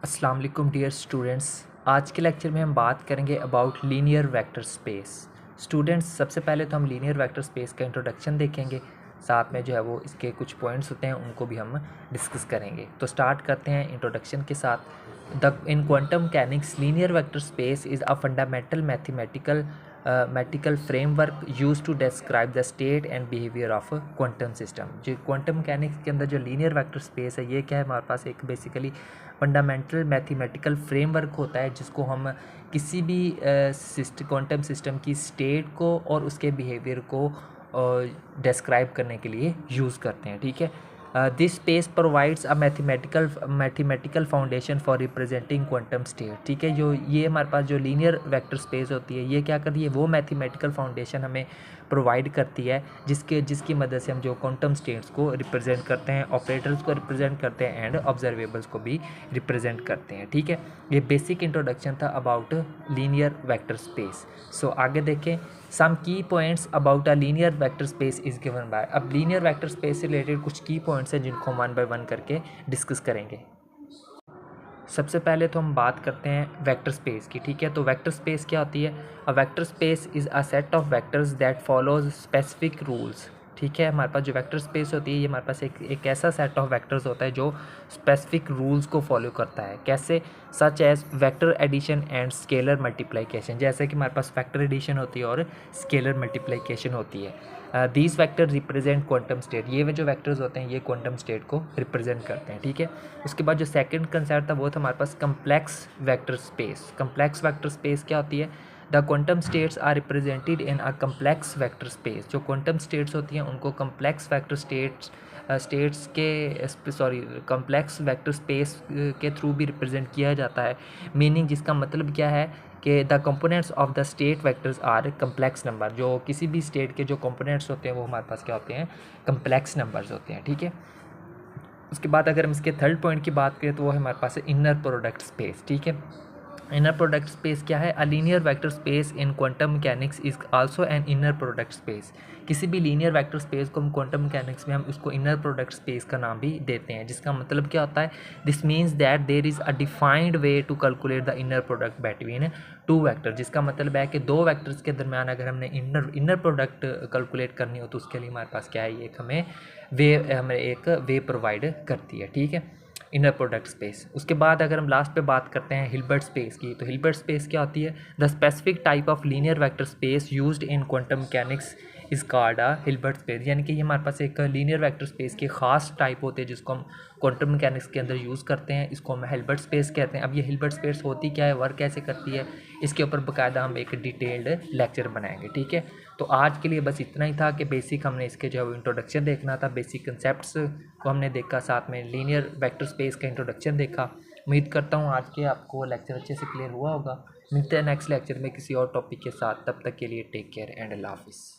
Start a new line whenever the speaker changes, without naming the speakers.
अस्सलाम वालेकुम dear students. आज के लेक्चर में हम बात करेंगे about linear vector space. Students, सबसे पहले तो हम लीनियर वेक्टर स्पेस का इंट्रोडक्शन देखेंगे, साथ में जो है वो इसके कुछ पॉइंट्स होते हैं उनको भी हम डिस्कस करेंगे। तो स्टार्ट करते हैं इंट्रोडक्शन के साथ। In quantum mechanics linear vector space is a fundamental mathematical framework use to describe the state and behaviour of quantum system. जो क्वांटम मैकेनिक्स के अंदर जो लीनियर वेक्टर स्पेस है, ये क्या है, हमारे पास एक बेसिकली फंडामेंटल मैथमेटिकल फ्रेमवर्क होता है जिसको हम किसी भी क्वांटम सिस्टम की स्टेट को और उसके बिहेवियर को डिस्क्राइब करने के लिए यूज़ करते हैं। ठीक है, this space provides a mathematical foundation for representing quantum state. ठीक है, जो ये हमारे पास जो लीनियर वेक्टर स्पेस होती है, ये क्या करती है, वो मैथमेटिकल फाउंडेशन हमें प्रोवाइड करती है जिसकी मदद से हम जो क्वांटम स्टेट्स को रिप्रेजेंट करते हैं, ऑपरेटर्स को रिप्रेजेंट करते हैं एंड ऑब्जर्वेबल्स को भी रिप्रेजेंट करते हैं। ठीक है, ये बेसिक इंट्रोडक्शन था अबाउट लीनियर वेक्टर स्पेस। सो आगे देखें, सम की points about a linear vector space is given by. अब लीनियर वेक्टर स्पेस से रिलेटेड कुछ की पॉइंट्स हैं जिनको हम वन बाय वन करके डिस्कस करेंगे। सबसे पहले तो हम बात करते हैं वेक्टर स्पेस की। ठीक है, तो वेक्टर स्पेस क्या होती है? A vector space is a set of vectors that follows specific rules. ठीक है, हमारे पास जो वेक्टर स्पेस होती है, ये हमारे पास एक ऐसा सेट ऑफ वेक्टर्स होता है जो स्पेसिफिक रूल्स को फॉलो करता है। कैसे? Such as vector addition and scalar multiplication. जैसे कि हमारे पास वेक्टर एडिशन होती है और स्केलर मल्टीप्लिकेशन होती है। These vector represent quantum state. ये जो वैक्टर्स होते हैं ये क्वांटम स्टेट को रिप्रेजेंट करते हैं। ठीक है, उसके बाद जो सेकंड कंसेप्ट था वो था हमारे पास complex vector space. Complex vector space क्या होती है? The quantum states are represented in a complex vector space. जो क्वांटम स्टेट्स होती हैं उनको कम्प्लेक्स वेक्टर स्टेट्स के कम्प्लेक्स वेक्टर स्पेस के थ्रू भी रिप्रेजेंट किया जाता है। मीनिंग जिसका मतलब क्या है कि the components of the state vectors are complex number. जो किसी भी स्टेट के जो कंपोनेंट्स होते हैं वो हमारे पास क्या होते हैं? कम्प्लेक्स नंबर्स होते हैं। ठीक है, उसके बाद अगर हम इसके थर्ड पॉइंट की बात करें तो वो हमारे पास है इनर प्रोडक्ट स्पेस। ठीक है, इनर प्रोडक्ट स्पेस क्या है? A linear vector space in quantum mechanics is also an inner product space. किसी भी लीनियर वेक्टर स्पेस को हम क्वांटम मैकेनिक्स में हम उसको इनर प्रोडक्ट स्पेस का नाम भी देते हैं, जिसका मतलब क्या होता है? This means that there is a defined way to calculate the inner product between two vector. जिसका मतलब है कि दो वेक्टर्स के दरमियान अगर हमने इनर प्रोडक्ट कैलकुलेट करनी हो तो उसके लिए हमारे पास क्या है? हमें एक वे प्रोवाइड करती है। ठीक है, इनर प्रोडक्ट स्पेस। उसके बाद अगर हम लास्ट पे बात करते हैं हिल्बर्ट स्पेस की, तो हिल्बर्ट स्पेस क्या होती है? The specific type of linear vector space used in quantum mechanics is called a Hilbert space. यानी कि ये हमारे पास एक लीनियर वेक्टर स्पेस के खास टाइप होते हैं जिसको हम क्वांटम मैकेनिक्स के अंदर यूज़ करते हैं, इसको हम हिल्बर्ट स्पेस कहते हैं। अब ये हिल्बर्ट स्पेस होती क्या है, वर्क कैसे करती है, इसके ऊपर बाकायदा हम एक डिटेल्ड लेक्चर बनाएंगे। ठीक है, तो आज के लिए बस इतना ही था कि बेसिक हमने इसके जो इंट्रोडक्शन देखना था, बेसिक कंसेप्ट्स को हमने देखा, साथ में लीनियर वेक्टर स्पेस का इंट्रोडक्शन देखा। उम्मीद करता हूँ आज के आपको लेक्चर अच्छे से क्लियर हुआ होगा। मिलते हैं नेक्स्ट लेक्चर में किसी और टॉपिक के साथ, तब तक के लिए टेक केयर एंड अल्लाह हाफिज़।